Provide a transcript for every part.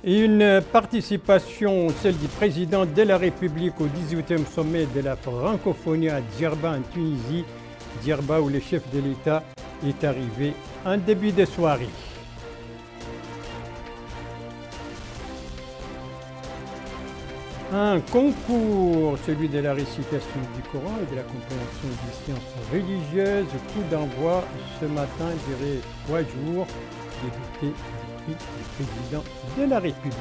Une participation, celle du président de la République au 18e sommet de la francophonie à Djerba en Tunisie, Djerba où le chef de l'État est arrivé en début de soirée. Un concours, celui de la récitation du Coran et de la compréhension des sciences religieuses, coup d'envoi ce matin, duré 3 jours, débuté du président de la République.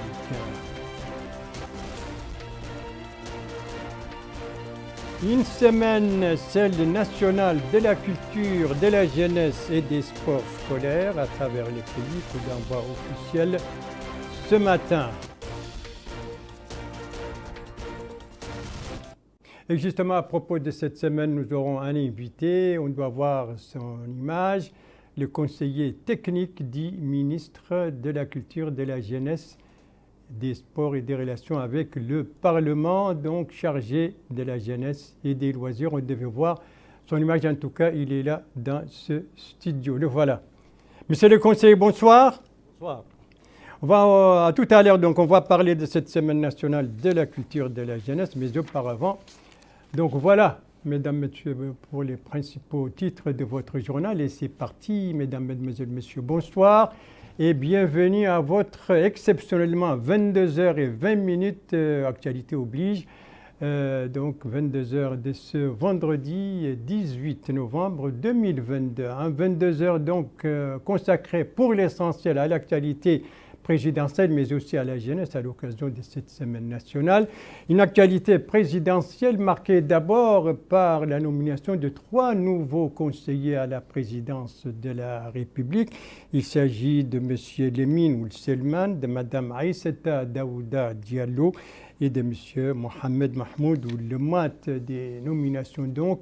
Une semaine, celle nationale de la culture, de la jeunesse et des sports scolaires à travers les pays, coup d'envoi officiel ce matin. Et justement, à propos de cette semaine, nous aurons un invité, on doit voir son image, le conseiller technique dit ministre de la Culture, de la Jeunesse, des Sports et des Relations avec le Parlement, donc chargé de la jeunesse et des loisirs. On devait voir son image, en tout cas, il est là dans ce studio. Le voilà. Monsieur le conseiller, bonsoir. Bonsoir. On va, à tout à l'heure, donc on va parler de cette semaine nationale de la culture, de la jeunesse, mais auparavant, donc voilà, mesdames, messieurs, pour les principaux titres de votre journal. Et c'est parti, mesdames, mesdemoiselles, messieurs, bonsoir et bienvenue à votre exceptionnellement 22h20, actualité oblige. Donc 22h de ce vendredi 18 novembre 2022. 22h donc consacré pour l'essentiel à l'actualité présidentielle, mais aussi à la jeunesse à l'occasion de cette semaine nationale. Une actualité présidentielle marquée d'abord par la nomination de 3 nouveaux conseillers à la présidence de la République. Il s'agit de M. Lemine Oulselman, de Mme Aïssata Daouda Diallo et de M. Mohamed Mahmoud Oulemat, des nominations donc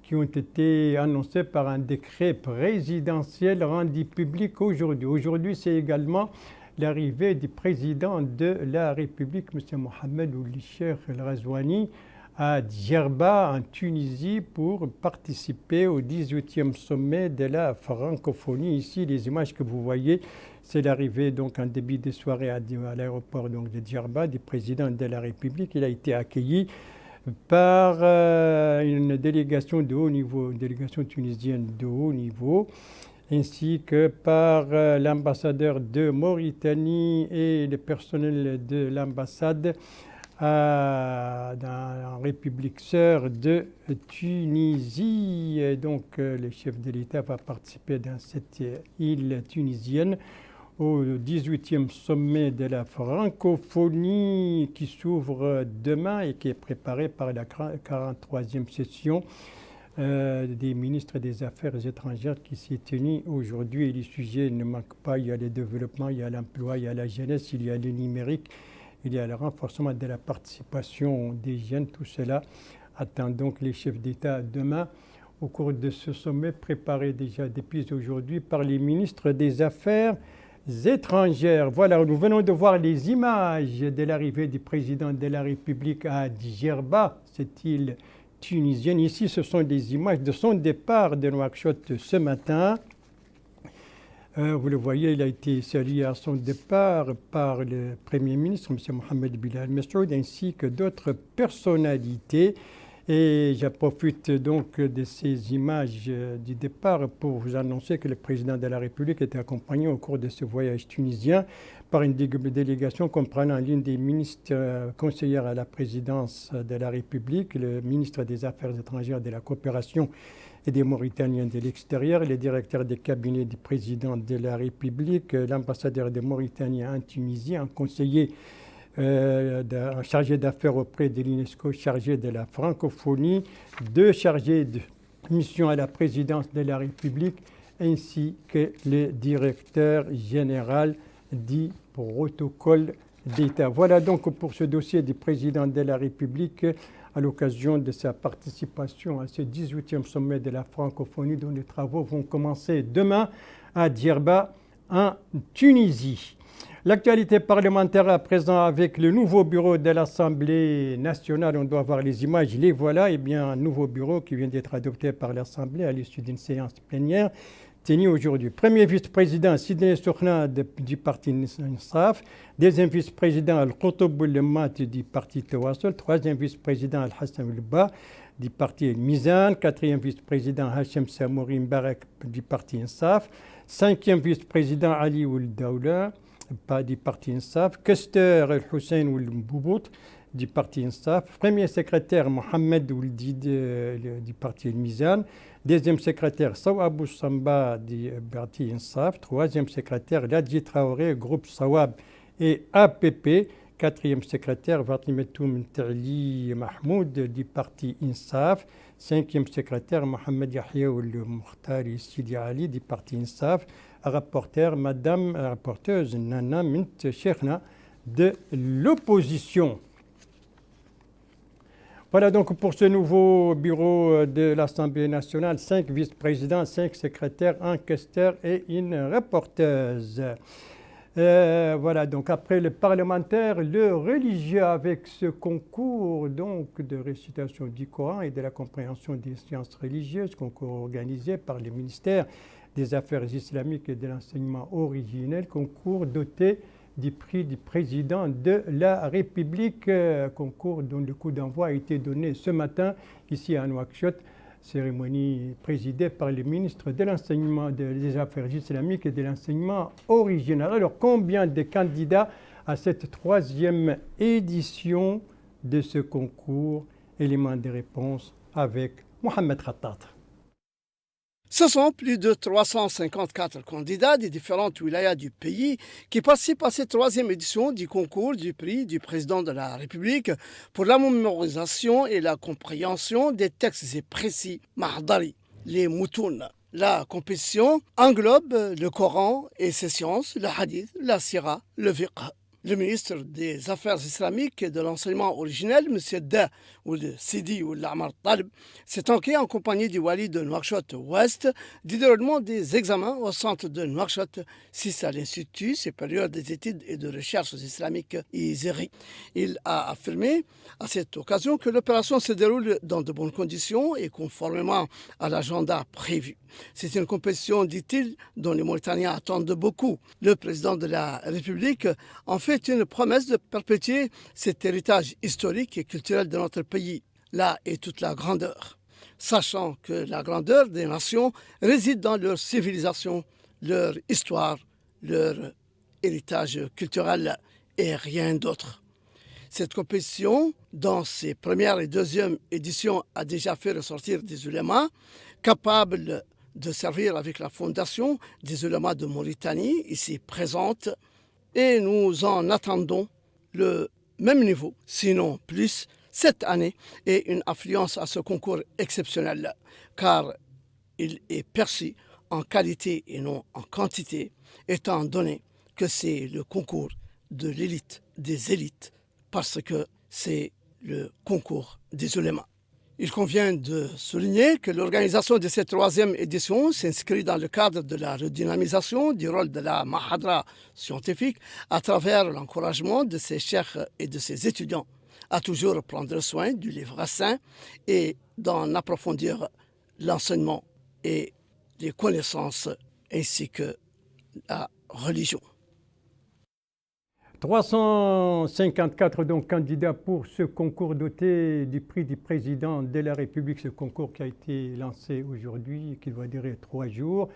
qui ont été annoncées par un décret présidentiel rendu public aujourd'hui. Aujourd'hui, c'est également l'arrivée du président de la République, M. Mohamed Ould Cheikh El Ghazouani, à Djerba, en Tunisie, pour participer au 18e sommet de la francophonie. Ici, les images que vous voyez, c'est l'arrivée donc en début de soirée à l'aéroport donc, de Djerba du président de la République. Il a été accueilli par une délégation de haut niveau, une délégation tunisienne de haut niveau, ainsi que par l'ambassadeur de Mauritanie et le personnel de l'ambassade en République sœur de Tunisie. Et donc le chef de l'État va participer dans cette île tunisienne au 18e sommet de la francophonie qui s'ouvre demain et qui est préparé par la 43e session des ministres des Affaires étrangères qui s'est tenue aujourd'hui. Et les sujets ne manquent pas, il y a le développement, il y a l'emploi, il y a la jeunesse, il y a le numérique, il y a le renforcement de la participation des jeunes. Tout cela attend donc les chefs d'État demain au cours de ce sommet préparé déjà depuis aujourd'hui par les ministres des Affaires étrangères. Voilà, nous venons de voir les images de l'arrivée du président de la République à Djerba, cette île tunisienne. Ici, ce sont des images de son départ de Nouakchott ce matin. Vous le voyez, il a été salué à son départ par le Premier ministre, M. Mohamed Bilal Mesroud, ainsi que d'autres personnalités. Et je profite donc de ces images du départ pour vous annoncer que le président de la République était accompagné au cours de ce voyage tunisien par une délégation comprenant l'une des ministres conseillères à la présidence de la République, le ministre des Affaires étrangères, de la coopération et des Mauritaniens de l'extérieur, le directeur des cabinets du président de la République, l'ambassadeur des Mauritaniens en Tunisie, un conseiller chargé d'affaires auprès de l'UNESCO, chargé de la francophonie, 2 chargés de mission à la présidence de la République, ainsi que le directeur général du protocole d'État. Voilà donc pour ce dossier du président de la République à l'occasion de sa participation à ce 18e sommet de la francophonie dont les travaux vont commencer demain à Djerba en Tunisie. L'actualité parlementaire à présent avec le nouveau bureau de l'Assemblée nationale. On doit voir les images, les voilà. Eh bien, un nouveau bureau qui vient d'être adopté par l'Assemblée à l'issue d'une séance plénière tenue aujourd'hui. Premier vice-président, Sidney Sokhna du parti Insaf. Deuxième vice-président, Al-Qutb Mat du parti Tawassul. Troisième vice-président, Al-Hassan Al-Ba du parti Mizan. Quatrième vice-président, Hachem Samouri Mbarak du parti Insaf. Cinquième vice-président, Ali Ould Daoula du parti Insaf, Kester El-Hussein Ould Mboubout du parti Insaf, premier secrétaire Mohamed Ouldid du parti Mizan, deuxième secrétaire Sawab Samba du parti Insaf, troisième secrétaire Ladji Traoré, groupe Sawab et APP, quatrième secrétaire Fatimetou Mtali Mahmoud du parti Insaf, cinquième secrétaire Mohamed Yahya Ould Mouhtari Sidi Ali du parti Insaf, rapporteuse Nana Mint Cheikhna de l'opposition. Voilà donc pour ce nouveau bureau de l'Assemblée nationale, 5 vice-présidents, 5 secrétaires, un questeur et une rapporteuse. Voilà, donc après le parlementaire, le religieux avec ce concours donc, de récitation du Coran et de la compréhension des sciences religieuses, concours organisé par le ministère des Affaires islamiques et de l'enseignement originel, concours doté du prix du président de la République, concours dont le coup d'envoi a été donné ce matin ici à Nouakchott, cérémonie présidée par le ministre de l'enseignement des Affaires islamiques et de l'enseignement original. Alors combien de candidats à cette 3e édition de ce concours? Élément de réponse avec Mohamed Khattat. Ce sont plus de 354 candidats des différentes wilayas du pays qui participent à cette 3e édition du concours du prix du président de la République pour la mémorisation et la compréhension des textes et précis Mahdari, les Moutoun. La compétition englobe le Coran et ses sciences, le Hadith, la Sira, le Fiqh. Le ministre des Affaires islamiques et de l'enseignement originel, M. Da Ould Sidi Ould Amar Talib, s'est enqué en compagnie du Wali de Nouakchott-Ouest du déroulement des examens au centre de Nouakchott, 6 à l'Institut supérieur des études et de recherches islamiques ISERI. Il a affirmé à cette occasion que l'opération se déroule dans de bonnes conditions et conformément à l'agenda prévu. C'est une compétition, dit-il, dont les Mauritaniens attendent beaucoup. Le président de la République en fait une promesse de perpétuer cet héritage historique et culturel de notre pays. Là est toute la grandeur. Sachant que la grandeur des nations réside dans leur civilisation, leur histoire, leur héritage culturel et rien d'autre. Cette compétition, dans ses premières et deuxièmes éditions, a déjà fait ressortir des ulémas capables de servir avec la fondation des ulémas de Mauritanie, ici présente, et nous en attendons le même niveau, sinon plus, cette année, et une affluence à ce concours exceptionnel, car il est perçu en qualité et non en quantité, étant donné que c'est le concours de l'élite des élites, parce que c'est le concours des ulémas. Il convient de souligner que l'organisation de cette 3e édition s'inscrit dans le cadre de la redynamisation du rôle de la Mahadra scientifique à travers l'encouragement de ses cheikhs et de ses étudiants à toujours prendre soin du livre saint et d'en approfondir l'enseignement et les connaissances ainsi que la religion. 354 donc candidats pour ce concours doté du prix du président de la République, ce concours qui a été lancé aujourd'hui et qui va durer 3 jours,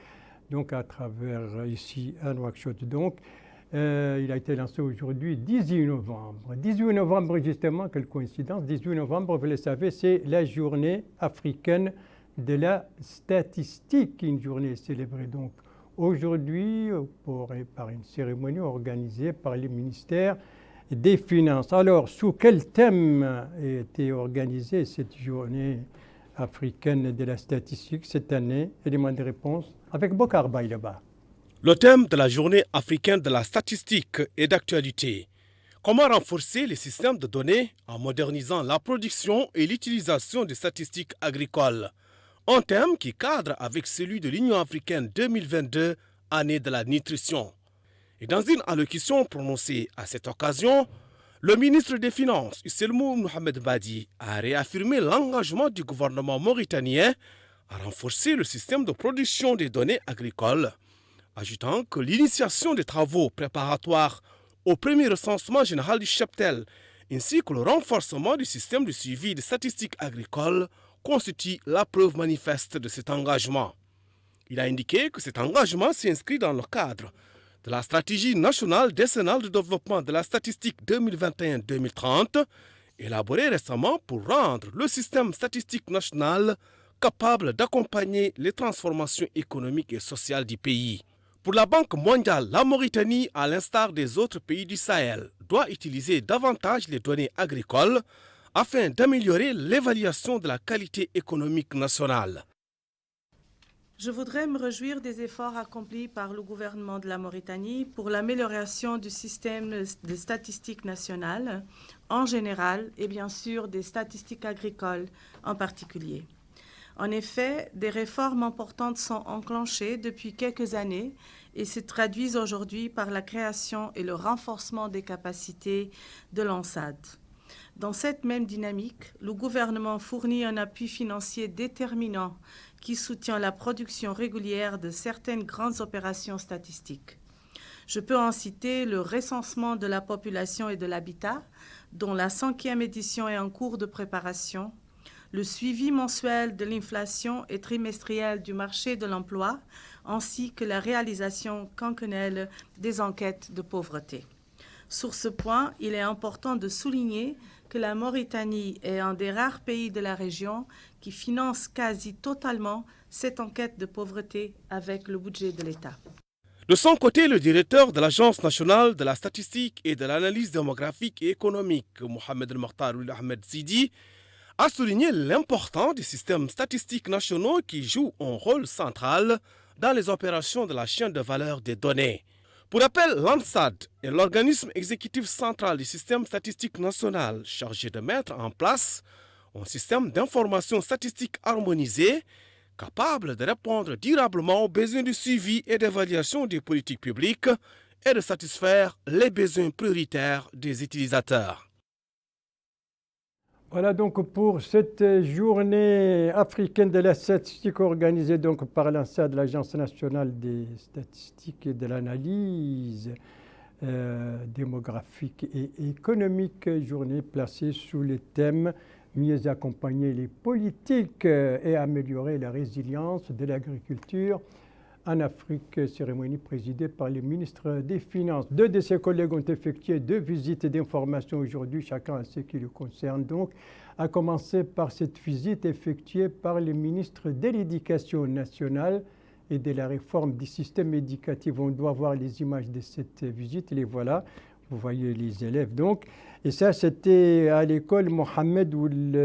donc à travers ici à Nouakchott. Donc, il a été lancé aujourd'hui 18 novembre. 18 novembre justement, quelle coïncidence, 18 novembre, vous le savez, c'est la journée africaine de la statistique, une journée célébrée donc aujourd'hui par une cérémonie organisée par le ministère des Finances. Alors, sous quel thème a été organisée cette journée africaine de la statistique cette année? Élément de réponse avec Bokar Baïleba. Le thème de la journée africaine de la statistique est d'actualité. Comment renforcer les systèmes de données en modernisant la production et l'utilisation des statistiques agricoles? Un thème qui cadre avec celui de l'Union africaine 2022, année de la nutrition. Et dans une allocution prononcée à cette occasion, le ministre des Finances, Isselmou Mohamed Badi, a réaffirmé l'engagement du gouvernement mauritanien à renforcer le système de production des données agricoles, ajoutant que l'initiation des travaux préparatoires au premier recensement général du cheptel ainsi que le renforcement du système de suivi des statistiques agricoles constituent la preuve manifeste de cet engagement. Il a indiqué que cet engagement s'inscrit dans le cadre de la stratégie nationale décennale de développement de la statistique 2021-2030, élaborée récemment pour rendre le système statistique national capable d'accompagner les transformations économiques et sociales du pays. Pour la Banque mondiale, la Mauritanie, à l'instar des autres pays du Sahel, doit utiliser davantage les données agricoles afin d'améliorer l'évaluation de la qualité économique nationale. Je voudrais me réjouir des efforts accomplis par le gouvernement de la Mauritanie pour l'amélioration du système de statistiques nationales en général et bien sûr des statistiques agricoles en particulier. En effet, des réformes importantes sont enclenchées depuis quelques années et se traduisent aujourd'hui par la création et le renforcement des capacités de l'ANSAD. Dans cette même dynamique, le gouvernement fournit un appui financier déterminant qui soutient la production régulière de certaines grandes opérations statistiques. Je peux en citer le recensement de la population et de l'habitat, dont la 5e édition est en cours de préparation, le suivi mensuel de l'inflation et trimestriel du marché de l'emploi, ainsi que la réalisation quinquennale des enquêtes de pauvreté. Sur ce point, il est important de souligner que la Mauritanie est un des rares pays de la région qui finance quasi totalement cette enquête de pauvreté avec le budget de l'État. De son côté, le directeur de l'Agence nationale de la statistique et de l'analyse démographique et économique, Mohamed El-Mokhtar Ahmed Sidi, a souligné l'importance des systèmes statistiques nationaux qui jouent un rôle central dans les opérations de la chaîne de valeur des données. Pour rappel, l'ANSAD est l'organisme exécutif central du système statistique national chargé de mettre en place un système d'information statistique harmonisé capable de répondre durablement aux besoins de suivi et d'évaluation des politiques publiques et de satisfaire les besoins prioritaires des utilisateurs. Voilà donc pour cette journée africaine de la statistique organisée donc par l'ANSAD, l'Agence nationale des statistiques et de l'analyse démographique et économique, journée placée sous le thème « Mieux accompagner les politiques et améliorer la résilience de l'agriculture » en Afrique, cérémonie présidée par le ministre des Finances. Deux de ses collègues ont effectué 2 visites d'information aujourd'hui, chacun à ce qui le concerne donc, à commencer par cette visite effectuée par le ministre de l'Éducation nationale et de la réforme du système éducatif. On doit voir les images de cette visite, les voilà. Vous voyez les élèves donc. Et ça, c'était à l'école Mohamed Ould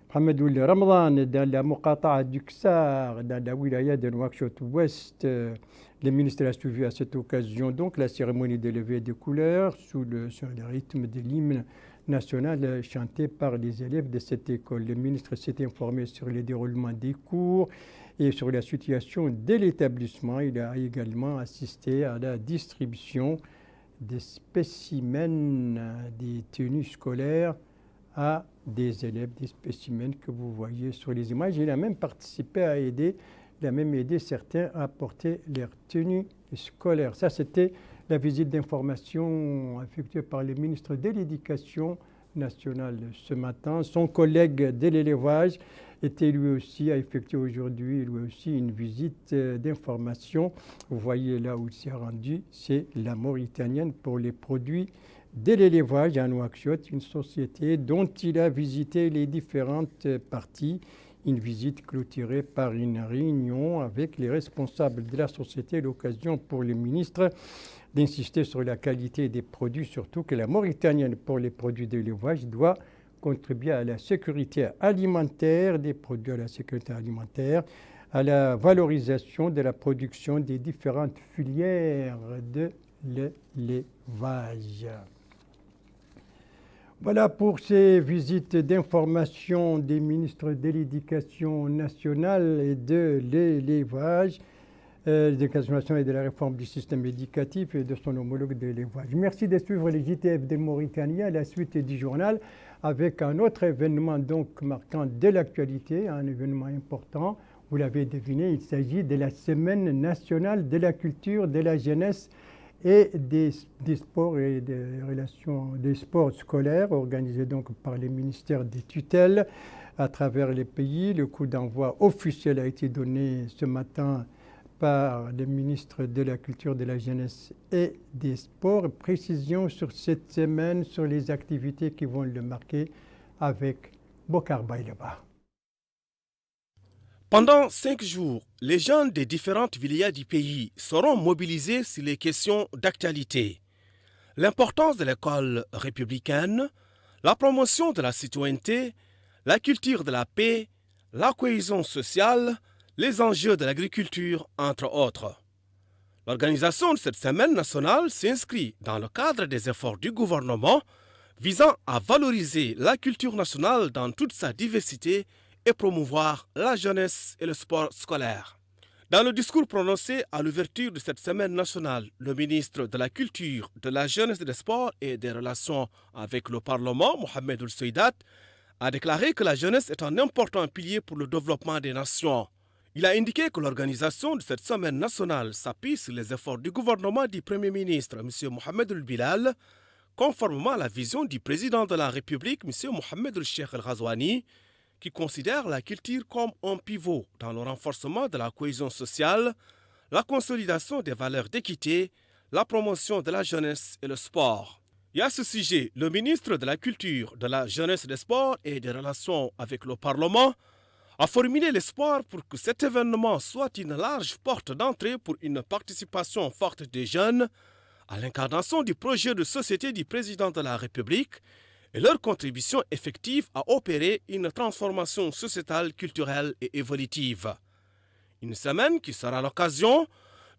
Ramadan dans la Muqata'a du Ksar, dans la wilaya de Nouakchott Ouest. Le ministre a suivi à cette occasion donc la cérémonie de levée des couleurs sur le rythme de l'hymne national chanté par les élèves de cette école. Le ministre s'est informé sur le déroulement des cours et sur la situation de l'établissement. Il a également assisté à la distribution des spécimens des tenues scolaires à des élèves, des spécimens que vous voyez sur les images. Il a même participé à aider, il a même aidé certains à porter leurs tenues scolaires. Ça, c'était la visite d'information effectuée par le ministre de l'Éducation nationale ce matin. Son collègue de l'élevage était lui aussi, a effectué aujourd'hui lui aussi une visite d'information. Vous voyez là où il s'est rendu, c'est la Mauritanienne pour les produits de l'élevage à Nouakchott, une société dont il a visité les différentes parties. Une visite clôturée par une réunion avec les responsables de la société, l'occasion pour le ministre d'insister sur la qualité des produits, surtout que la Mauritanienne pour les produits de l'élevage doit contribuer à la sécurité alimentaire des produits, à la sécurité alimentaire, à la valorisation de la production des différentes filières de l'élevage. Voilà pour ces visites d'information des ministres de l'Éducation nationale et de l'élevage. l'éducation nationale et de la réforme du système éducatif et de son homologue de l'élevage. Merci de suivre les JTF de Mauritanie à la suite du journal avec un autre événement donc marquant de l'actualité, un événement important. Vous l'avez deviné, il s'agit de la Semaine nationale de la culture, de la jeunesse et des sports et des relations des sports scolaires organisés donc par les ministères des tutelles à travers les pays. Le coup d'envoi officiel a été donné ce matin par le ministre de la Culture, de la Jeunesse et des Sports. Précision sur cette semaine, sur les activités qui vont le marquer avec Bokar Baïleba. Pendant 5 jours, les jeunes des différentes wilayas du pays seront mobilisés sur les questions d'actualité. L'importance de l'école républicaine, la promotion de la citoyenneté, la culture de la paix, la cohésion sociale, les enjeux de l'agriculture, entre autres. L'organisation de cette semaine nationale s'inscrit dans le cadre des efforts du gouvernement visant à valoriser la culture nationale dans toute sa diversité et promouvoir la jeunesse et le sport scolaire. Dans le discours prononcé à l'ouverture de cette semaine nationale, le ministre de la Culture, de la Jeunesse et des Sports et des Relations avec le Parlement, Mohamed Ould Seidat, a déclaré que la jeunesse est un important pilier pour le développement des nations. Il a indiqué que l'organisation de cette semaine nationale s'appuie sur les efforts du gouvernement du Premier ministre, M. Mohamed Ould Bilal, conformément à la vision du président de la République, M. Mohamed Ould Cheikh El Ghazouani, qui considère la culture comme un pivot dans le renforcement de la cohésion sociale, la consolidation des valeurs d'équité, la promotion de la jeunesse et le sport. Et à ce sujet, le ministre de la Culture, de la Jeunesse, des Sports et des Relations avec le Parlement a formulé l'espoir pour que cet événement soit une large porte d'entrée pour une participation forte des jeunes à l'incarnation du projet de société du président de la République et leur contribution effective à opérer une transformation sociétale, culturelle et évolutive. Une semaine qui sera l'occasion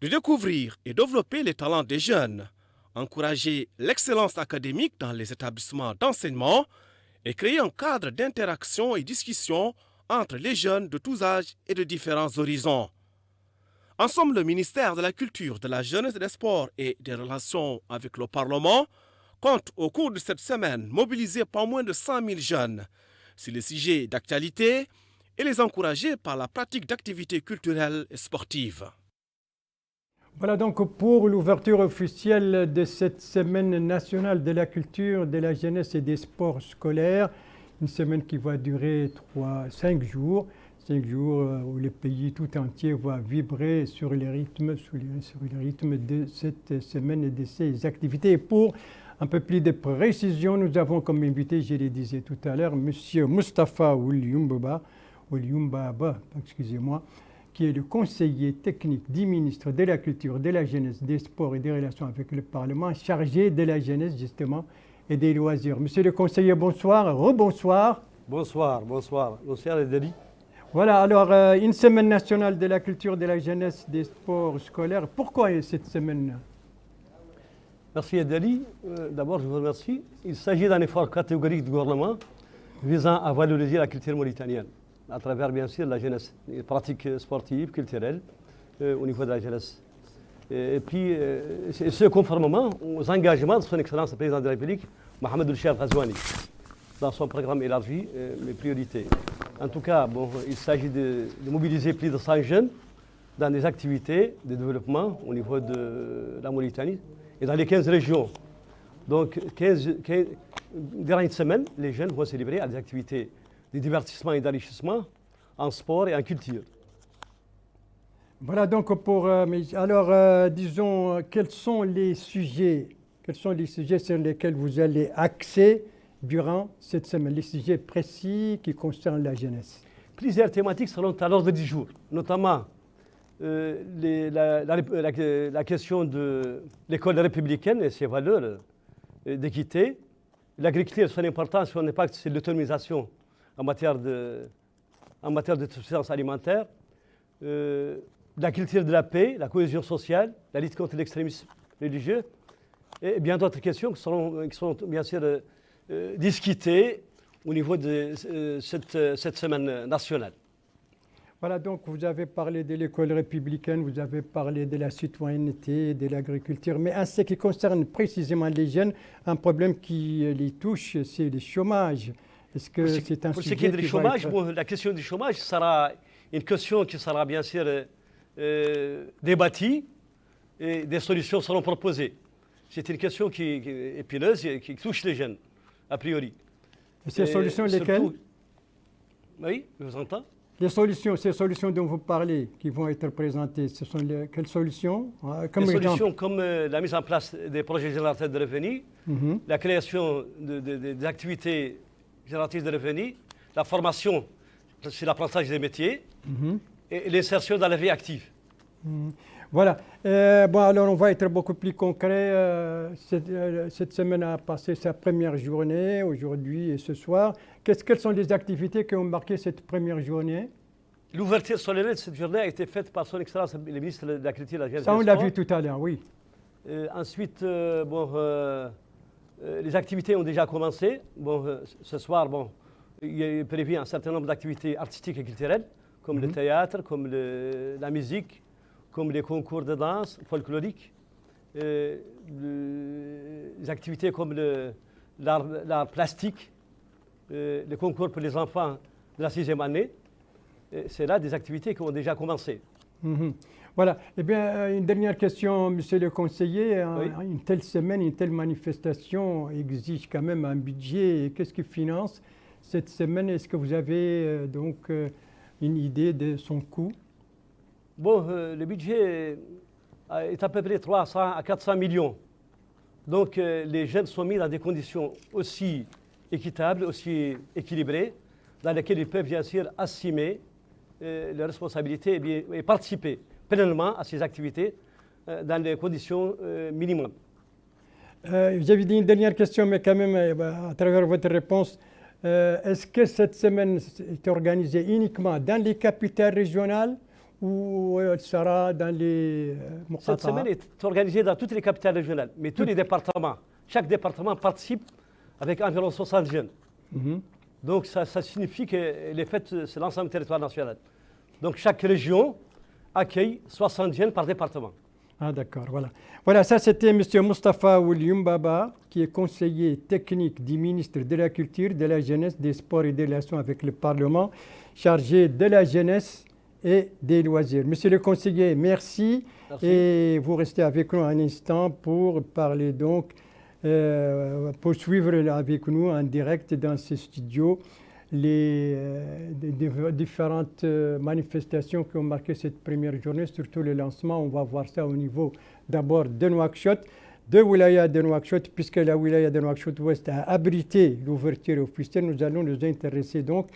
de découvrir et développer les talents des jeunes, encourager l'excellence académique dans les établissements d'enseignement et créer un cadre d'interaction et discussion entre les jeunes de tous âges et de différents horizons. En somme, le ministère de la Culture, de la Jeunesse et des Sports et des Relations avec le Parlement compte au cours de cette semaine mobiliser pas moins de 100 000 jeunes sur les sujets d'actualité et les encourager par la pratique d'activités culturelles et sportives. Voilà donc pour l'ouverture officielle de cette semaine nationale de la culture, de la jeunesse et des sports scolaires. Une semaine qui va durer 5 jours. 5 jours où le pays tout entier va vibrer sur les rythmes de cette semaine et de ces activités. Et pour un peu plus de précision, nous avons comme invité, je le disais tout à l'heure, M. Moustapha Oulioumbaba, qui est le conseiller technique du ministre de la Culture, de la Jeunesse, des Sports et des Relations avec le Parlement, chargé de la jeunesse justement et des loisirs. Monsieur le conseiller, bonsoir, rebonsoir. Bonsoir Edeli. Voilà, alors une semaine nationale de la culture, de la jeunesse, des sports scolaires. Pourquoi cette semaine ? Merci Edeli. D'abord, je vous remercie. Il s'agit d'un effort catégorique du gouvernement visant à valoriser la culture mauritanienne à travers, bien sûr, la jeunesse, les pratiques sportives, culturelles au niveau de la jeunesse. Et puis, ce conformément aux engagements de son Excellence le Président de la République, Mohamed Ould Cheikh El Ghazouani, dans son programme élargi, les priorités. En tout cas, il s'agit de mobiliser plus de 100 jeunes dans des activités de développement au niveau de la Mauritanie et dans les 15 régions. Donc, durant une semaine, les jeunes vont célébrer à des activités de divertissement et d'enrichissement en sport et en culture. Voilà donc disons, quels sont les sujets sur lesquels vous allez axer durant cette semaine, les sujets précis qui concernent la jeunesse? Plusieurs thématiques seront à l'ordre du jour, notamment la question de l'école républicaine et ses valeurs d'équité, l'agriculture, son importance, son impact sur l'autonomisation en matière de suffisance alimentaire, la culture de la paix, la cohésion sociale, la lutte contre l'extrémisme religieux et bien d'autres questions qui sont bien sûr discutées au niveau de cette semaine nationale. Voilà, donc vous avez parlé de l'école républicaine, vous avez parlé de la citoyenneté, de l'agriculture, mais en ce qui concerne précisément les jeunes, un problème qui les touche, c'est le chômage. Est-ce que c'est un pour ce sujet qui est du qui va chômage, être... bon, la question du chômage sera une question qui sera bien sûr débattue et des solutions seront proposées. C'est une question qui est épineuse et qui touche les jeunes, a priori. Et ces solutions, lesquelles? Oui, je vous entends. Ces solutions dont vous parlez, qui vont être présentées, ce sont quelles solutions? Des solutions comme la mise en place des projets générateurs de revenus, la création des activités génératrices de revenus, la formation sur l'apprentissage des métiers et l'insertion dans la vie active. Voilà. Bon, alors on va être beaucoup plus concret. Cette semaine a passé sa première journée, aujourd'hui et ce soir. Quelles sont les activités qui ont marqué cette première journée? L'ouverture solennelle de cette journée a été faite par son Excellence le ministre de la Culture et de la Jeunesse. Ça, on l'a vu tout à l'heure, oui. Ensuite, les activités ont déjà commencé. Bon, ce soir, bon, il est prévu un certain nombre d'activités artistiques et culturelles, comme le théâtre, comme la musique, comme les concours de danse folklorique, les activités comme l'art plastique, les concours pour les enfants de la 6e année. C'est là des activités qui ont déjà commencé. Voilà. Eh bien, une dernière question, monsieur le conseiller. Oui. Une telle semaine, une telle manifestation exige quand même un budget. Qu'est-ce qui finance cette semaine? Est-ce que vous avez donc une idée de son coût? Bon, le budget est à peu près 300 à 400 millions. Donc, les jeunes sont mis dans des conditions aussi équitables, aussi équilibrées, dans lesquelles ils peuvent bien sûr assumer leurs responsabilités et participer pleinement à ces activités dans des conditions minimum. J'avais dit une dernière question, mais quand même, à travers votre réponse, est-ce que cette semaine est organisée uniquement dans les capitales régionales ou elle sera dans les Cette semaine est organisée dans toutes les capitales régionales, mais tous les départements. Chaque département participe avec environ 60 jeunes. Donc ça signifie qu'elle est faite sur l'ensemble du territoire national. Donc chaque région accueille 60 jeunes par département. Ah d'accord, voilà. Voilà, ça c'était M. Moustapha Oulium Baba, qui est conseiller technique du ministre de la Culture, de la Jeunesse, des Sports et des Relations avec le Parlement, chargé de la jeunesse et des loisirs. Monsieur le conseiller, merci. Et vous restez avec nous un instant pour parler donc, pour suivre avec nous en direct dans ce studio les différentes manifestations qui ont marqué cette première journée, surtout le lancement. On va voir ça au niveau d'abord de Nouakchott, de Wilaya de Nouakchott, puisque la Wilaya de Nouakchott-Ouest a abrité l'ouverture officielle. Nous allons nous intéresser donc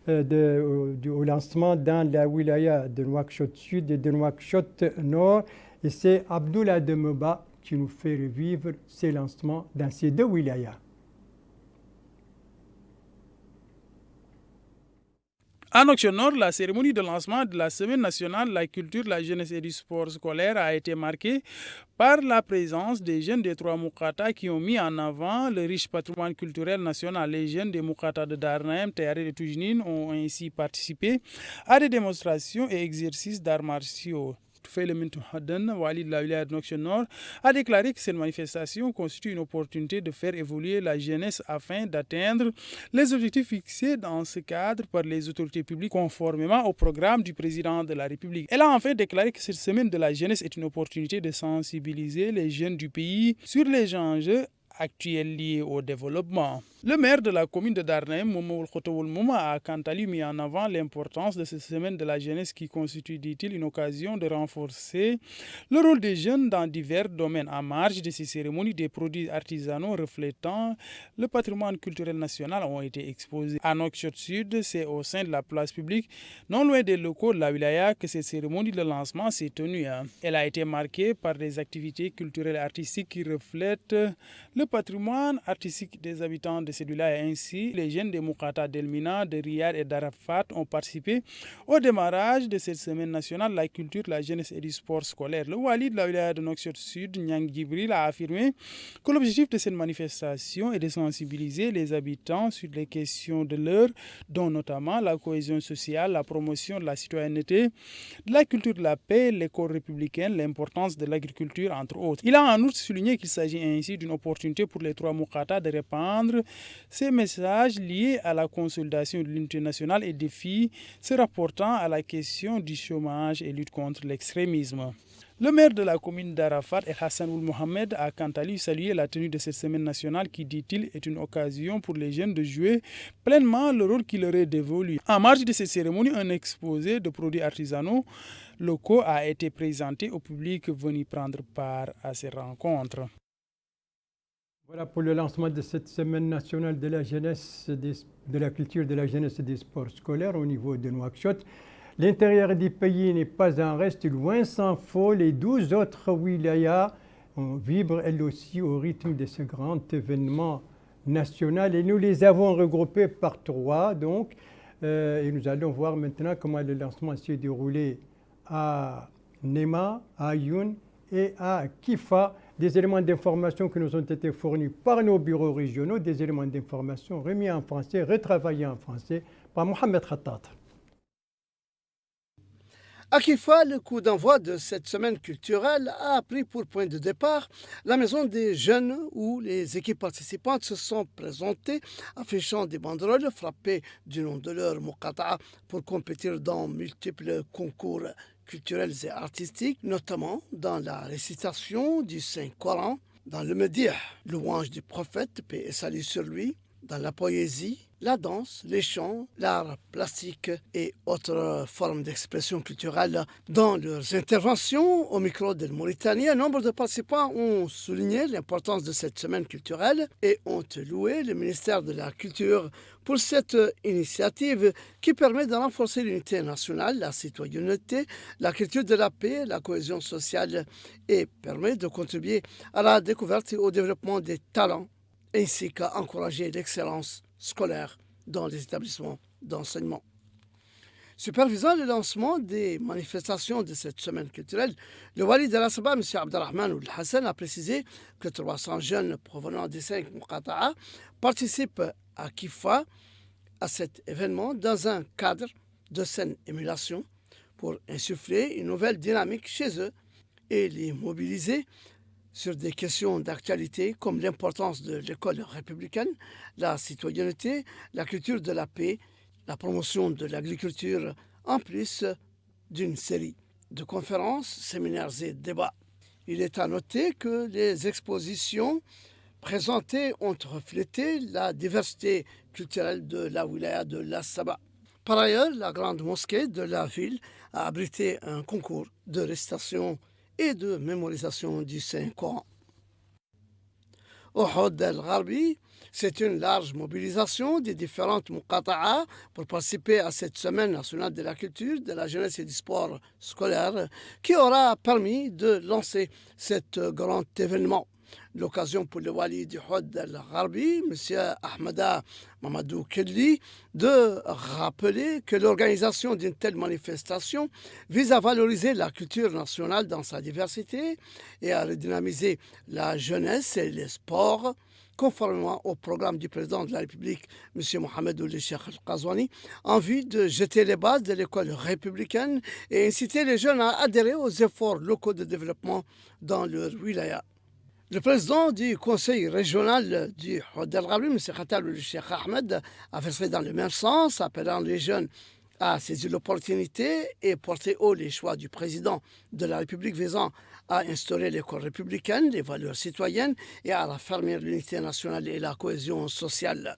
au lancement dans la Wilaya de Nouakchott-Sud et de Nouakchott-Nord. Et c'est Abdoulaye Demeba qui nous fait revivre ces lancements dans ces deux wilayas. À Nouakchott-Nord, la cérémonie de lancement de la Semaine nationale de la culture, la jeunesse et du sport scolaire a été marquée par la présence des jeunes des 3 Moukata qui ont mis en avant le riche patrimoine culturel national. Les jeunes des Moukata de Darnaem, Théaré et de Toujinine ont ainsi participé à des démonstrations et exercices d'arts martiaux. Feilemintou Hadden, Wali de la Wilaya de Nouakchott-Nord, a déclaré que cette manifestation constitue une opportunité de faire évoluer la jeunesse afin d'atteindre les objectifs fixés dans ce cadre par les autorités publiques conformément au programme du président de la République. Elle a enfin déclaré que cette semaine de la jeunesse est une opportunité de sensibiliser les jeunes du pays sur les enjeux actuels liés au développement. Le maire de la commune de Darnaem, Momo Khotowoul Mouma, a quant à lui mis en avant l'importance de cette semaine de la jeunesse qui constitue, dit-il, une occasion de renforcer le rôle des jeunes dans divers domaines. En marge de ces cérémonies, des produits artisanaux reflétant le patrimoine culturel national ont été exposés. À Nouakchott-Sud, c'est au sein de la place publique, non loin des locaux de la Wilaya, que cette cérémonie de lancement s'est tenue. Elle a été marquée par des activités culturelles et artistiques qui reflètent le Le patrimoine artistique des habitants de celui-là est ainsi. Les jeunes de Moukata, d'Elmina, de Riyad et d'Arafat ont participé au démarrage de cette semaine nationale de la culture, la jeunesse et du sport scolaire. Le wali de la wilaya de Nouakchott Sud, Niang Djibril, a affirmé que l'objectif de cette manifestation est de sensibiliser les habitants sur les questions de l'heure, dont notamment la cohésion sociale, la promotion de la citoyenneté, de la culture de la paix, l'école républicaine, l'importance de l'agriculture, entre autres. Il a en outre souligné qu'il s'agit ainsi d'une opportunité pour les trois Moukata de répandre ces messages liés à la consolidation de l'unité nationale et défis se rapportant à la question du chômage et lutte contre l'extrémisme. Le maire de la commune d'Arafat, Hassan Ould Mohamed, a quant à lui salué la tenue de cette semaine nationale qui, dit-il, est une occasion pour les jeunes de jouer pleinement le rôle qui leur est dévolu. En marge de cette cérémonie, un exposé de produits artisanaux locaux a été présenté au public venu prendre part à ces rencontres. Voilà pour le lancement de cette semaine nationale de la jeunesse, de la culture, de la jeunesse et des sports scolaires au niveau de Nouakchott. L'intérieur du pays n'est pas en reste, loin s'en faut. Les 12 autres wilayas vibrent elles aussi au rythme de ce grand événement national et nous les avons regroupés par 3 donc. Et nous allons voir maintenant comment le lancement s'est déroulé à Nema, à Ayoun et à Kifa. Des éléments d'information qui nous ont été fournis par nos bureaux régionaux, des éléments d'information remis en français, retravaillés en français par Mohamed Khattat. À Kifa, le coup d'envoi de cette semaine culturelle a pris pour point de départ la maison des jeunes où les équipes participantes se sont présentées affichant des banderoles frappées du nom de leur Moukata pour compétir dans multiples concours culturels et artistiques, notamment dans la récitation du Saint-Coran, dans le Médih, louange du prophète, paix et salut sur lui, dans la poésie, la danse, les chants, l'art plastique et autres formes d'expression culturelle. Dans leurs interventions au micro de Mauritanie, un nombre de participants ont souligné l'importance de cette semaine culturelle et ont loué le ministère de la Culture pour cette initiative qui permet de renforcer l'unité nationale, la citoyenneté, la culture de la paix, la cohésion sociale et permet de contribuer à la découverte et au développement des talents ainsi qu'à encourager l'excellence scolaire dans les établissements d'enseignement. Supervisant le lancement des manifestations de cette semaine culturelle, le wali de la Sabah, M. Abdelrahman Ould Hassan, a précisé que 300 jeunes provenant des 5 Moukata'a participent à Kifa à cet événement dans un cadre de saine émulation pour insuffler une nouvelle dynamique chez eux et les mobiliser sur des questions d'actualité comme l'importance de l'école républicaine, la citoyenneté, la culture de la paix, la promotion de l'agriculture, en plus d'une série de conférences, séminaires et débats. Il est à noter que les expositions présentées ont reflété la diversité culturelle de la wilaya de la Sabah. Par ailleurs, la grande mosquée de la ville a abrité un concours de récitation et de mémorisation du Saint-Coran. Au Hod el-Gharbi, c'est une large mobilisation des différentes Moukata'a pour participer à cette semaine nationale de la culture, de la jeunesse et du sport scolaire qui aura permis de lancer cet grand événement. L'occasion pour le wali du Hod el-Gharbi, M. Ahmada Mamadou Kedli, de rappeler que l'organisation d'une telle manifestation vise à valoriser la culture nationale dans sa diversité et à redynamiser la jeunesse et les sports, conformément au programme du président de la République, M. Mohamed Ould Cheikh Al-Qazouani, en vue de jeter les bases de l'école républicaine et inciter les jeunes à adhérer aux efforts locaux de développement dans leur wilaya. Le président du conseil régional du Hod el-Gharbi, M. Khatal Ould Cheikh Ahmed, a fait dans le même sens, appelant les jeunes à saisir l'opportunité et porter haut les choix du président de la République visant à instaurer l'école républicaine, les valeurs citoyennes et à raffermir l'unité nationale et la cohésion sociale.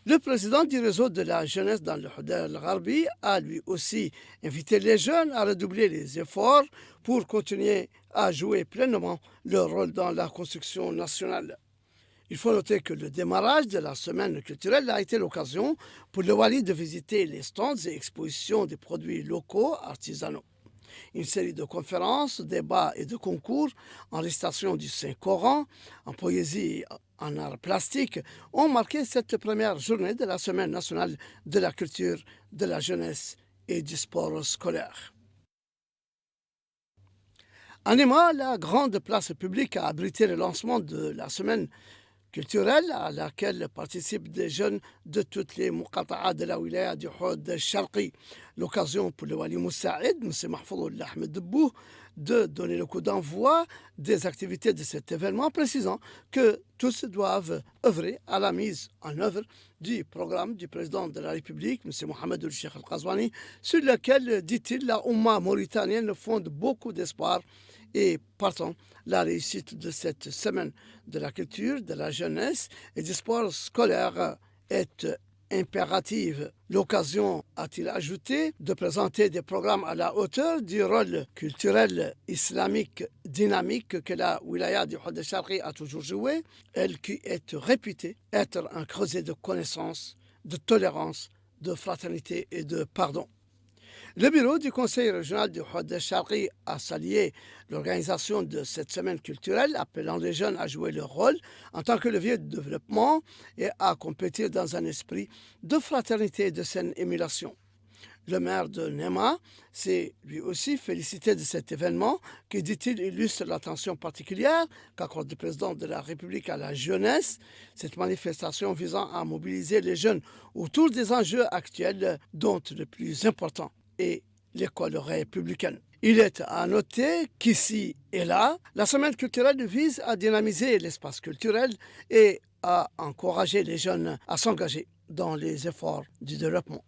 Le président du réseau de la jeunesse dans le Hod el-Gharbi a lui aussi invité les jeunes à redoubler les efforts pour continuer à jouer pleinement leur rôle dans la construction nationale. Il faut noter que le démarrage de la semaine culturelle a été l'occasion pour le wali de visiter les stands et expositions des produits locaux artisanaux. Une série de conférences, débats et de concours en récitation du Saint-Coran, en poésie et en arts plastiques ont marqué cette première journée de la Semaine nationale de la culture, de la jeunesse et du sport scolaire. À Néma, la grande place publique a abrité le lancement de la semaine culturelle à laquelle participent des jeunes de toutes les muqata'a de la wilaya du Hod Sharqi. L'occasion pour le Wali Moussaïd, M. Mahfouz Ahmed Debou, de donner le coup d'envoi des activités de cet événement, précisant que tous doivent œuvrer à la mise en œuvre du programme du président de la République, M. Mohamed El-Sheikh Al-Qazwani, sur lequel, dit-il, la Oumma mauritanienne fonde beaucoup d'espoir. Et partant, la réussite de cette semaine de la culture, de la jeunesse et du sport scolaire est impérative. L'occasion, a-t-il ajouté, de présenter des programmes à la hauteur du rôle culturel islamique dynamique que la wilaya du Hod Sharqi a toujours joué, elle qui est réputée être un creuset de connaissances, de tolérance, de fraternité et de pardon. Le bureau du Conseil régional du Hod Sharqi a salué l'organisation de cette semaine culturelle, appelant les jeunes à jouer leur rôle en tant que levier de développement et à compétir dans un esprit de fraternité et de saine émulation. Le maire de Néma s'est lui aussi félicité de cet événement qui, dit-il, illustre l'attention particulière qu'accorde le président de la République à la jeunesse, cette manifestation visant à mobiliser les jeunes autour des enjeux actuels dont le plus important est l'école républicaine. Il est à noter qu'ici et là, la semaine culturelle vise à dynamiser l'espace culturel et à encourager les jeunes à s'engager dans les efforts du développement.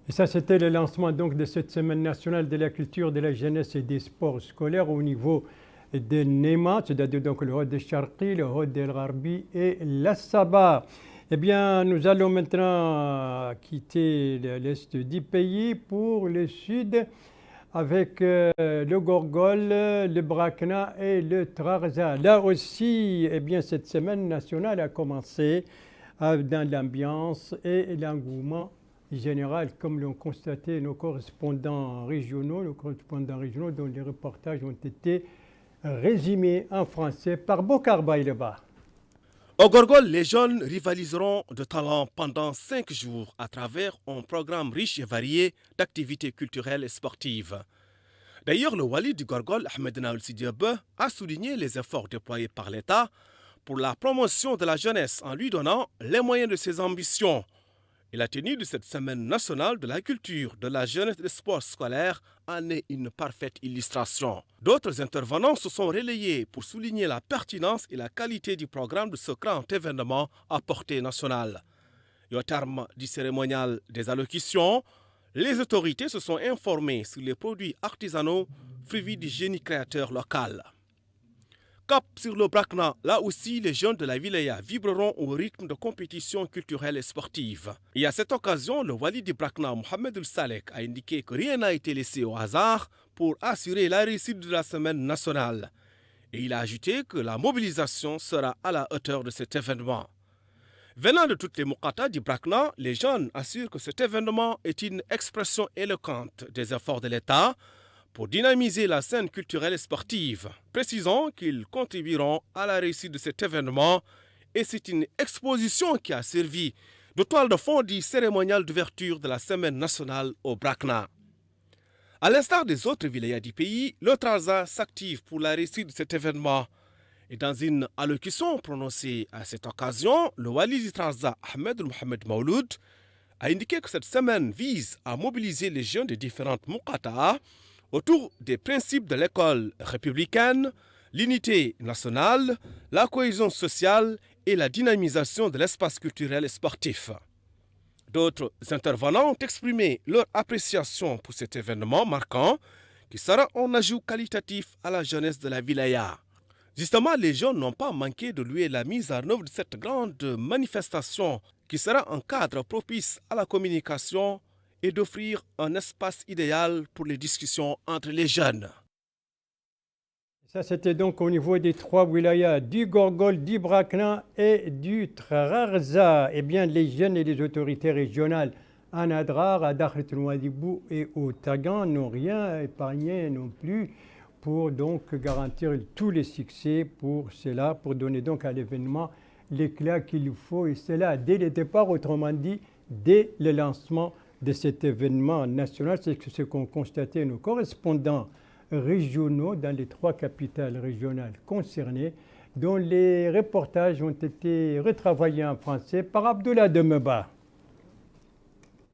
Et ça, c'était le lancement donc de cette semaine nationale de la culture, de la jeunesse et des sports scolaires au niveau de Néma, c'est-à-dire donc le Hod Sharqi, le Hod El Gharbi et la Saba. Eh bien, nous allons maintenant quitter l'est du pays pour le sud avec le Gorgol, le Brakna et le Trarza. Là aussi, eh bien, cette semaine nationale a commencé dans l'ambiance et l'engouement général, comme l'ont constaté nos correspondants régionaux dont les reportages ont été résumés en français par Bokar Baïleba. Au Gorgol, les jeunes rivaliseront de talent pendant 5 jours à travers un programme riche et varié d'activités culturelles et sportives. D'ailleurs, le Wali du Gorgol, Ahmed Naoul Sidiabe, a souligné les efforts déployés par l'État pour la promotion de la jeunesse en lui donnant les moyens de ses ambitions. Et la tenue de cette semaine nationale de la culture, de la jeunesse et des sports scolaires en est une parfaite illustration. D'autres intervenants se sont relayés pour souligner la pertinence et la qualité du programme de ce grand événement à portée nationale. Et au terme du cérémonial des allocutions, les autorités se sont informées sur les produits artisanaux fruits du génie créateur local. Cap sur le Brakna, là aussi les jeunes de la wilaya vibreront au rythme de compétitions culturelles et sportives. Et à cette occasion, le Wali du Brakna, Mohamed El-Salek, a indiqué que rien n'a été laissé au hasard pour assurer la réussite de la semaine nationale. Et il a ajouté que la mobilisation sera à la hauteur de cet événement. Venant de toutes les muqatas du Brakna, les jeunes assurent que cet événement est une expression éloquente des efforts de l'État pour dynamiser la scène culturelle et sportive, précisant qu'ils contribueront à la réussite de cet événement et c'est une exposition qui a servi de toile de fond du cérémonial d'ouverture de la semaine nationale au Brakna. À l'instar des autres wilayas du pays, le Trarza s'active pour la réussite de cet événement. Et dans une allocution prononcée à cette occasion, le Wali du Trarza, Ahmed Mohamed Mauloud, a indiqué que cette semaine vise à mobiliser les jeunes des différentes muqatas autour des principes de l'école républicaine, l'unité nationale, la cohésion sociale et la dynamisation de l'espace culturel et sportif. D'autres intervenants ont exprimé leur appréciation pour cet événement marquant qui sera un ajout qualitatif à la jeunesse de la wilaya. Justement, les jeunes n'ont pas manqué de louer la mise en œuvre de cette grande manifestation qui sera un cadre propice à la communication et d'offrir un espace idéal pour les discussions entre les jeunes. Ça, c'était donc au niveau des 3 wilayas, du Gorgol, du Brakna et du Trarza. Eh bien, les jeunes et les autorités régionales à Nadrar, à Dakhlet Nouadhibou et au Tagan n'ont rien épargné non plus pour donc garantir tous les succès pour cela, pour donner donc à l'événement l'éclat qu'il lui faut. Et c'est là, dès le départ, autrement dit, dès le lancement de cet événement national, c'est ce qu'ont constaté nos correspondants régionaux dans les 3 capitales régionales concernées, dont les reportages ont été retravaillés en français par Abdoulaye Demeba.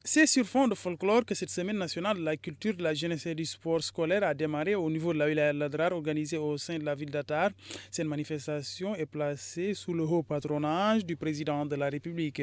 C'est sur fond de folklore que cette semaine nationale de la culture, de la jeunesse et du sport scolaire a démarré au niveau de la wilaya Ladrar, organisée au sein de la ville d'Atar. Cette manifestation est placée sous le haut patronage du président de la République.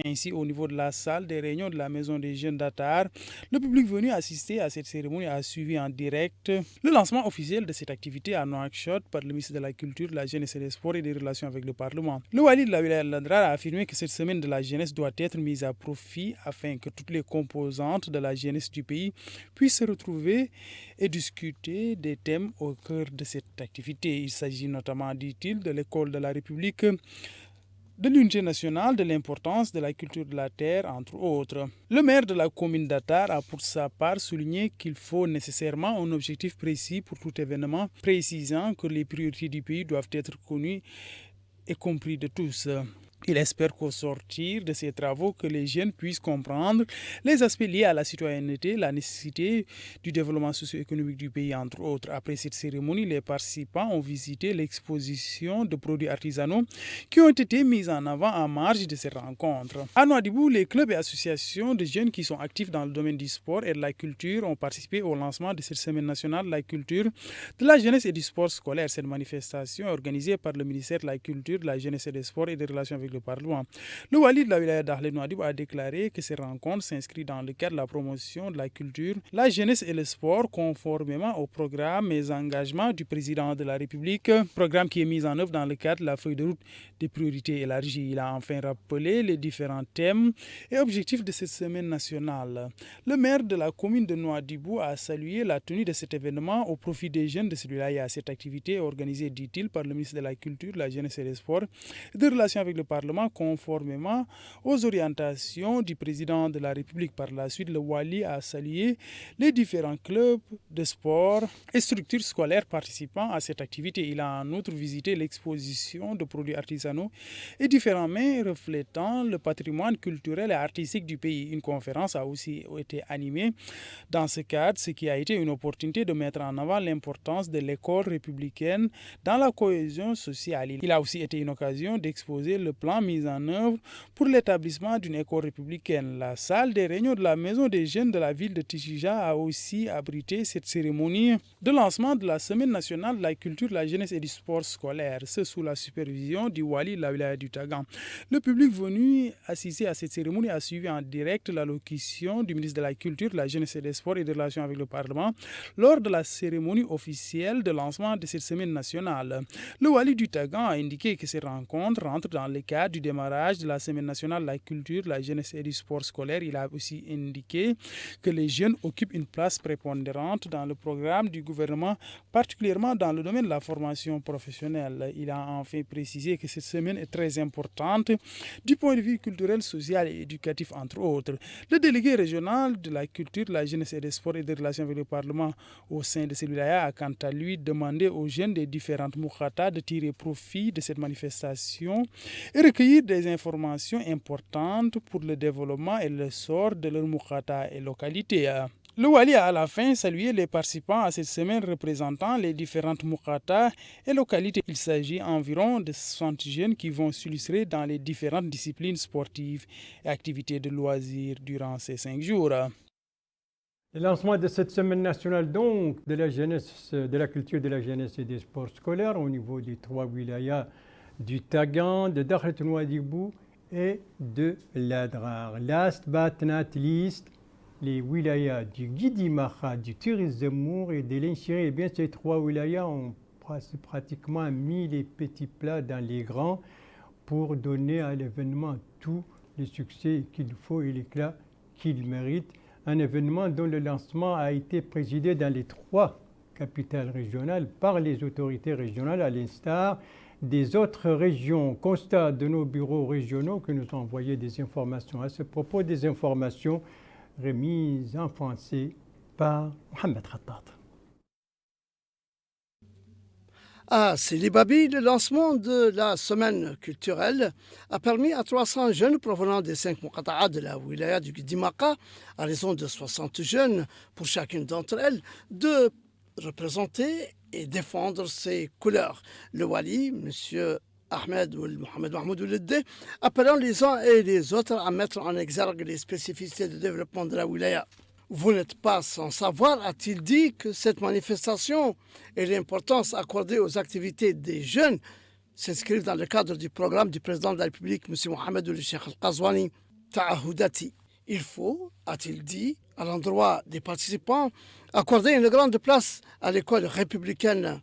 Ainsi, au niveau de la salle des réunions de la maison des jeunes d'Atar, le public venu assister à cette cérémonie a suivi en direct le lancement officiel de cette activité à Nouakchott par le ministre de la Culture, de la jeunesse et des sports et des relations avec le Parlement. Le wali de la wilaya Ladrar a affirmé que cette semaine de la jeunesse doit être mise à profit afin que toutes les composantes de la jeunesse du pays puissent se retrouver et discuter des thèmes au cœur de cette activité. Il s'agit notamment, dit-il, de l'école de la République, de l'unité nationale, de l'importance de la culture de la terre, entre autres. Le maire de la commune d'Atar a pour sa part souligné qu'il faut nécessairement un objectif précis pour tout événement, précisant que les priorités du pays doivent être connues et compris de tous. Il espère qu'au sortir de ces travaux, que les jeunes puissent comprendre les aspects liés à la citoyenneté, la nécessité du développement socio-économique du pays, entre autres. Après cette cérémonie, les participants ont visité l'exposition de produits artisanaux qui ont été mis en avant en marge de ces rencontres. À Nouadhibou, les clubs et associations de jeunes qui sont actifs dans le domaine du sport et de la culture ont participé au lancement de cette semaine nationale de la culture, de la jeunesse et du sport scolaire. Cette manifestation est organisée par le ministère de la Culture, de la jeunesse et des sports et des relations avec le Parlement. Le wali de la wilaya d'Dakhlet Nouadhibou a déclaré que ces rencontres s'inscrivent dans le cadre de la promotion de la culture, la jeunesse et le sport conformément au programme et engagements du président de la République, programme qui est mis en œuvre dans le cadre de la feuille de route des priorités élargies. Il a enfin rappelé les différents thèmes et objectifs de cette semaine nationale. Le maire de la commune de Nouadhibou a salué la tenue de cet événement au profit des jeunes de cette wilaya. Cette activité est organisée, dit-il, par le ministre de la Culture, de la jeunesse et des sports et des relations avec le Parlement conformément aux orientations du président de la République. Par la suite, le wali a salué les différents clubs de sport et structures scolaires participant à cette activité. Il a en outre visité l'exposition de produits artisanaux et différents mets reflétant le patrimoine culturel et artistique du pays. Une conférence a aussi été animée dans ce cadre, ce qui a été une opportunité de mettre en avant l'importance de l'école républicaine dans la cohésion sociale. Il a aussi été une occasion d'exposer le plan mis en œuvre pour l'établissement d'une école républicaine. La salle des réunions de la maison des jeunes de la ville de Tichija a aussi abrité cette cérémonie de lancement de la semaine nationale de la culture, de la jeunesse et du sport scolaire, ce sous la supervision du wali de la wilaya du Tagan. Le public venu assister à cette cérémonie a suivi en direct l'allocution du ministre de la Culture, de la jeunesse et des sports et des relations avec le Parlement lors de la cérémonie officielle de lancement de cette semaine nationale. Le wali du Tagan a indiqué que ces rencontres rentrent dans le cadre du démarrage de la semaine nationale de la culture, de la jeunesse et du sport scolaire. Il a aussi indiqué que les jeunes occupent une place prépondérante dans le programme du gouvernement, particulièrement dans le domaine de la formation professionnelle. Il a enfin précisé que cette semaine est très importante du point de vue culturel, social et éducatif, entre autres. Le délégué régional de la culture, de la jeunesse et des sports et des relations avec le Parlement au sein de cette wilaya a quant à lui demandé aux jeunes des différentes moukhata de tirer profit de cette manifestation et recueillir des informations importantes pour le développement et l'essor de leur moukhata et localité. Le wali a à la fin salué les participants à cette semaine représentant les différentes moukhata et localités. Il s'agit environ de 60 jeunes qui vont s'illustrer dans les différentes disciplines sportives et activités de loisirs durant ces 5 jours. Le lancement de cette semaine nationale donc de la jeunesse, de la culture, de la jeunesse et des sports scolaires au niveau des 3 wilayas du Tagan, de Dakhlet Nouadhibou et de Ladrar. Last but not least, les wilayas du Guidi-Maha, du Tiris-Zemmour et de l'Inchiri. Eh bien, ces 3 wilayas ont pratiquement mis les petits plats dans les grands pour donner à l'événement tout le succès qu'il faut et l'éclat qu'il mérite. Un événement dont le lancement a été présidé dans les 3 capitales régionales par les autorités régionales, à l'instar des autres régions. Constat de nos bureaux régionaux qui nous ont envoyé des informations à ce propos, des informations remises en français par Mohamed Khattat. À Selibabi, le lancement de la semaine culturelle a permis à 300 jeunes provenant des 5 muqata'a de la wilaya du Dimaka, à raison de 60 jeunes pour chacune d'entre elles, de représenter et défendre ses couleurs. Le wali, M. Ahmed ou Mohamed Mahmoud Ouledde, appelant les uns et les autres à mettre en exergue les spécificités de développement de la wilaya. Vous n'êtes pas sans savoir, a-t-il dit, que cette manifestation et l'importance accordée aux activités des jeunes s'inscrivent dans le cadre du programme du président de la République, M. Mohamed Ould Cheikh Al-Qazouani, Ta'ahoudati. Il faut, a-t-il dit, à l'endroit des participants, accorder une grande place à l'école républicaine,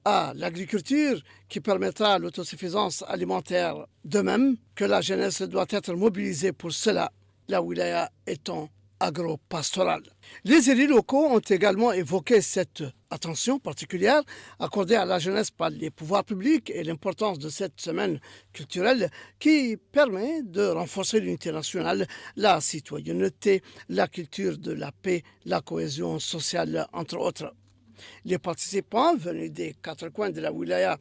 à l'agriculture qui permettra l'autosuffisance alimentaire, de même que la jeunesse doit être mobilisée pour cela, la wilaya étant agro-pastorale. Les élus locaux ont également évoqué cette attention particulière accordée à la jeunesse par les pouvoirs publics et l'importance de cette semaine culturelle qui permet de renforcer l'unité nationale, la citoyenneté, la culture de la paix, la cohésion sociale, entre autres. Les participants venus des 4 coins de la wilaya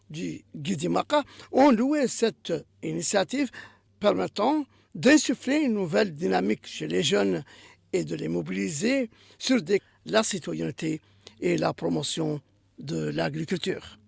du Guidimaka ont loué cette initiative permettant d'insuffler une nouvelle dynamique chez les jeunes et de les mobiliser sur la citoyenneté et la promotion de l'agriculture.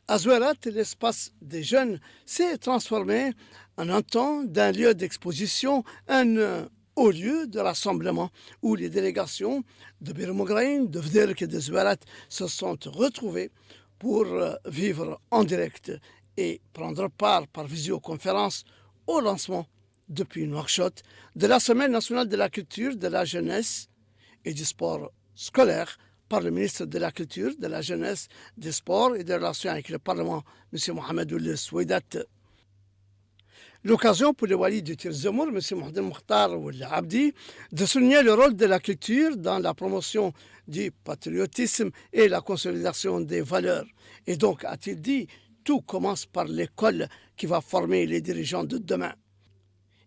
À Zouérat, l'espace des jeunes s'est transformé en un temps d'un lieu d'exposition, un haut lieu de rassemblement où les délégations de Bir Mograïn, de Vderk et de Zouérat se sont retrouvées pour vivre en direct et prendre part par visioconférence au lancement depuis Nouakchott de la Semaine nationale de la culture, de la jeunesse et du sport scolaire par le ministre de la Culture, de la Jeunesse, des Sports et des Relations avec le Parlement, M. Mohamed Ould Soueidat. L'occasion pour le wali du Tirzemour, M. Mohamed Mokhtar Ould Abdi, de souligner le rôle de la culture dans la promotion du patriotisme et la consolidation des valeurs. Et donc, a-t-il dit, tout commence par l'école qui va former les dirigeants de demain.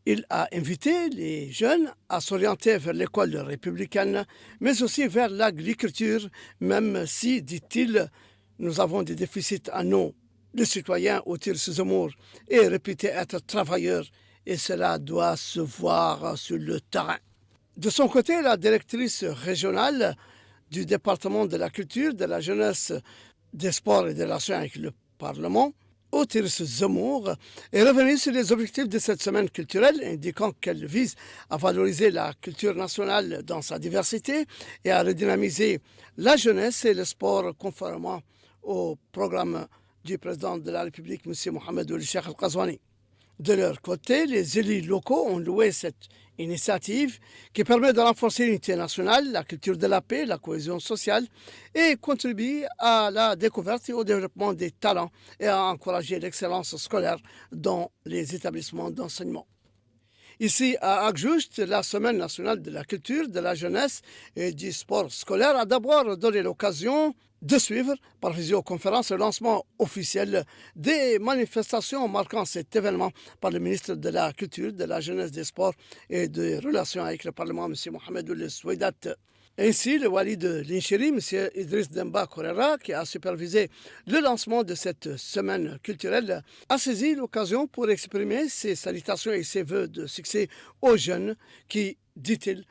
Il a invité les jeunes à s'orienter vers l'école républicaine, mais aussi vers l'agriculture, même si, dit-il, nous avons des déficits à nous. Le citoyen au Tirzemour est réputé être travailleur et cela doit se voir sur le terrain. De son côté, la directrice régionale du département de la culture, de la jeunesse, des sports et des relations avec le Parlement, au Tirzemour, est revenue sur les objectifs de cette semaine culturelle, indiquant qu'elle vise à valoriser la culture nationale dans sa diversité et à redynamiser la jeunesse et le sport conformément au programme du président de la République, M. Mohamed Ould Cheikh Al-Qazouani. De leur côté, les élus locaux ont loué cette initiative qui permet de renforcer l'unité nationale, la culture de la paix, la cohésion sociale et contribue à la découverte et au développement des talents et à encourager l'excellence scolaire dans les établissements d'enseignement. Ici, à Agjoust, la Semaine nationale de la culture, de la jeunesse et du sport scolaire a d'abord donné l'occasion de suivre par visioconférence le lancement officiel des manifestations marquant cet événement par le ministre de la Culture, de la Jeunesse, des Sports et des Relations avec le Parlement, M. Mohamed Ould Soueidat. Ainsi, le wali de Linchiri, M. Idriss Demba Korera, qui a supervisé le lancement de cette semaine culturelle, a saisi l'occasion pour exprimer ses salutations et ses vœux de succès aux jeunes qui, dit-il,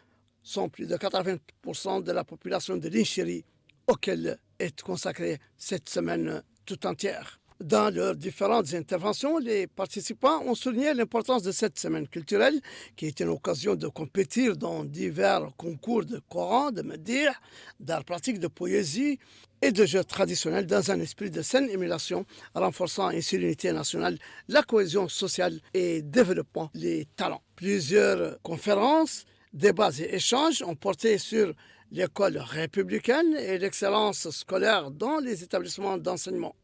sont plus de 80% de la population de Linchiri, auquel est consacrée cette semaine tout entière. Dans leurs différentes interventions, les participants ont souligné l'importance de cette semaine culturelle qui est une occasion de compétir dans divers concours de Coran, de Médir, d'art pratique, de poésie et de jeux traditionnels dans un esprit de saine émulation, renforçant ainsi l'unité nationale, la cohésion sociale et développant les talents. Plusieurs conférences, débats et échanges ont porté sur l'école républicaine et l'excellence scolaire dans les établissements d'enseignement.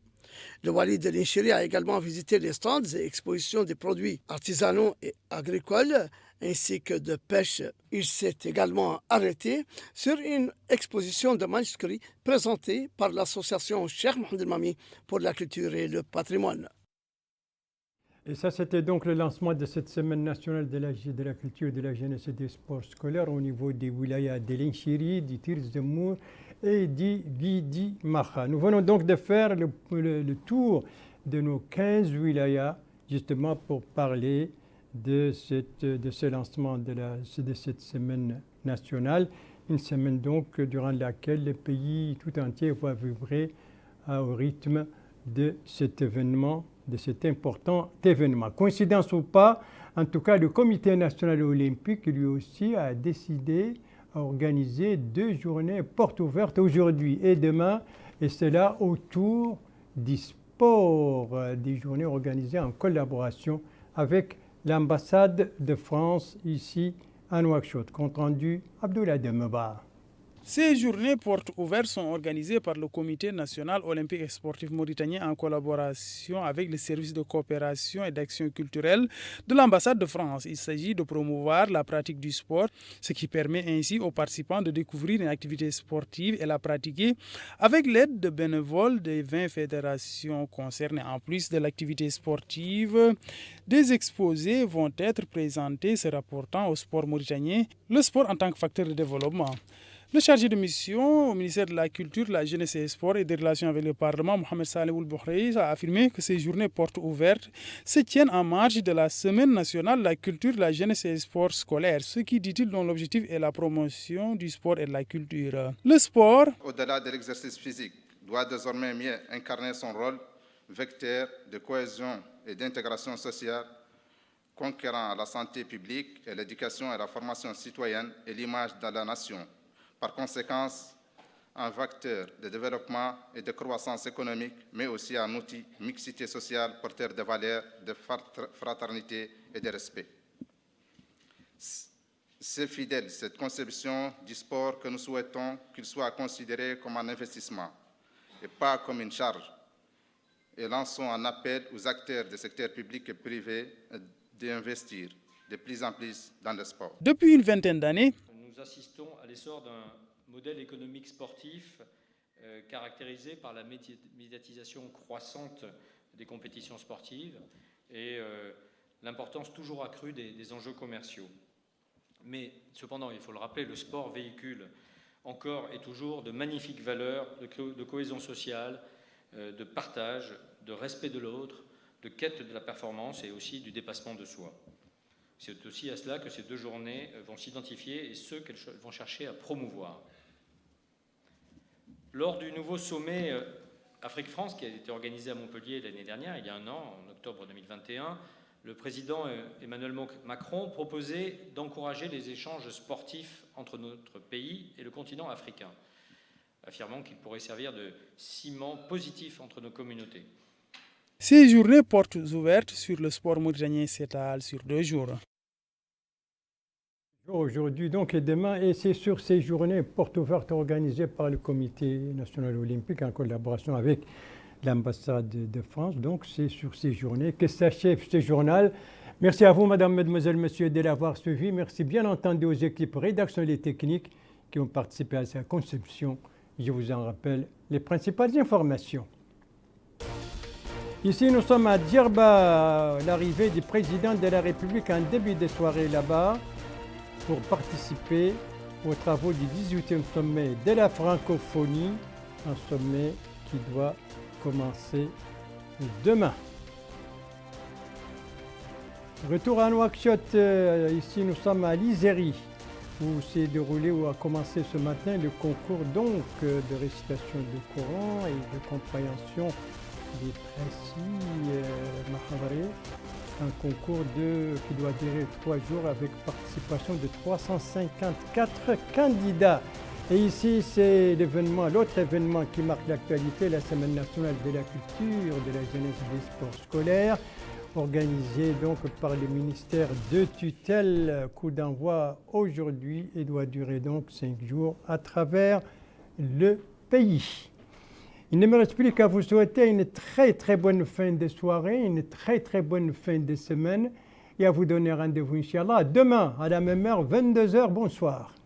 Le wali de Linchiri a également visité les stands et expositions des produits artisanaux et agricoles ainsi que de pêche. Il s'est également arrêté sur une exposition de manuscrits présentée par l'association Cheikh Mohamed El-Mami pour la culture et le patrimoine. Et ça, c'était donc le lancement de cette semaine nationale de la culture, de la jeunesse et des sports scolaires au niveau des wilayas de l'Inchiri, du Tir Zemour et du Guidi Maha. Nous venons donc de faire le tour de nos 15 wilayas, justement pour parler de ce lancement de cette semaine nationale. Une semaine donc durant laquelle le pays tout entier va vibrer au rythme de cet événement, de cet important événement. Coïncidence ou pas, en tout cas, le Comité national olympique, lui aussi, a décidé à organiser 2 journées portes ouvertes aujourd'hui et demain, et cela autour du sport, des journées organisées en collaboration avec l'ambassade de France ici à Nouakchott. Compte rendu, Abdoulaye Demeba. Ces journées portes ouvertes sont organisées par le Comité national olympique et sportif mauritanien en collaboration avec les services de coopération et d'action culturelle de l'ambassade de France. Il s'agit de promouvoir la pratique du sport, ce qui permet ainsi aux participants de découvrir une activité sportive et la pratiquer avec l'aide de bénévoles des 20 fédérations concernées. En plus de l'activité sportive, des exposés vont être présentés se rapportant au sport mauritanien, le sport en tant que facteur de développement. Le chargé de mission au ministère de la Culture, de la Jeunesse et des Sports et des Relations avec le Parlement, Mohamed Saleh Ould-Bouhreï, a affirmé que ces journées portes ouvertes se tiennent en marge de la Semaine nationale de la culture, de la jeunesse et des sports scolaires, ce qui, dit-il, dont l'objectif est la promotion du sport et de la culture. Le sport, au-delà de l'exercice physique, doit désormais mieux incarner son rôle vecteur de cohésion et d'intégration sociale, conquérant la santé publique et l'éducation et la formation citoyenne et l'image de la nation. Par conséquent, un vecteur de développement et de croissance économique, mais aussi un outil de mixité sociale porteur de valeurs, de fraternité et de respect. C'est fidèle cette conception du sport que nous souhaitons qu'il soit considéré comme un investissement et pas comme une charge. Et lançons un appel aux acteurs du secteur public et privé d'investir de plus en plus dans le sport. Depuis une vingtaine d'années, nous assistons à l'essor d'un modèle économique sportif caractérisé par la médiatisation croissante des compétitions sportives et l'importance toujours accrue des enjeux commerciaux. Mais cependant, il faut le rappeler, le sport véhicule encore et toujours de magnifiques valeurs de cohésion sociale, de partage, de respect de l'autre, de quête de la performance et aussi du dépassement de soi. C'est aussi à cela que ces 2 journées vont s'identifier et ceux qu'elles vont chercher à promouvoir. Lors du nouveau sommet Afrique-France qui a été organisé à Montpellier l'année dernière, il y a 1 an, en octobre 2021, le président Emmanuel Macron proposait d'encourager les échanges sportifs entre notre pays et le continent africain, affirmant qu'il pourrait servir de ciment positif entre nos communautés. ces journées portes ouvertes sur le sport mauritanien s'étalent sur 2 jours. Aujourd'hui donc et demain, et c'est sur ces journées portes ouvertes organisées par le Comité national olympique en collaboration avec l'ambassade de France. Donc c'est sur ces journées que s'achève ce journal. Merci à vous, Madame, Mesdemoiselles, Messieurs, de l'avoir suivi. Merci bien entendu aux équipes rédactionnelles et techniques qui ont participé à sa conception. Je vous en rappelle les principales informations. Ici, nous sommes à Djerba, l'arrivée du président de la République en début de soirée là-bas pour participer aux travaux du 18e sommet de la francophonie, un sommet qui doit commencer demain. Retour à Nouakchott, ici nous sommes à l'Izéry, où s'est déroulé, où a commencé ce matin le concours donc de récitation de Coran et de compréhension des précis Mahavaré. Un concours qui doit durer 3 jours avec participation de 354 candidats. Et ici, c'est l'événement, l'autre événement qui marque l'actualité, la Semaine nationale de la culture, de la jeunesse et des sports scolaires, organisée donc par le ministère de tutelle. Coup d'envoi aujourd'hui et doit durer donc 5 jours à travers le pays. Il ne me reste plus qu'à vous souhaiter une très très bonne fin de soirée, une très très bonne fin de semaine et à vous donner rendez-vous, Inch'Allah, demain à la même heure, 22h. Bonsoir.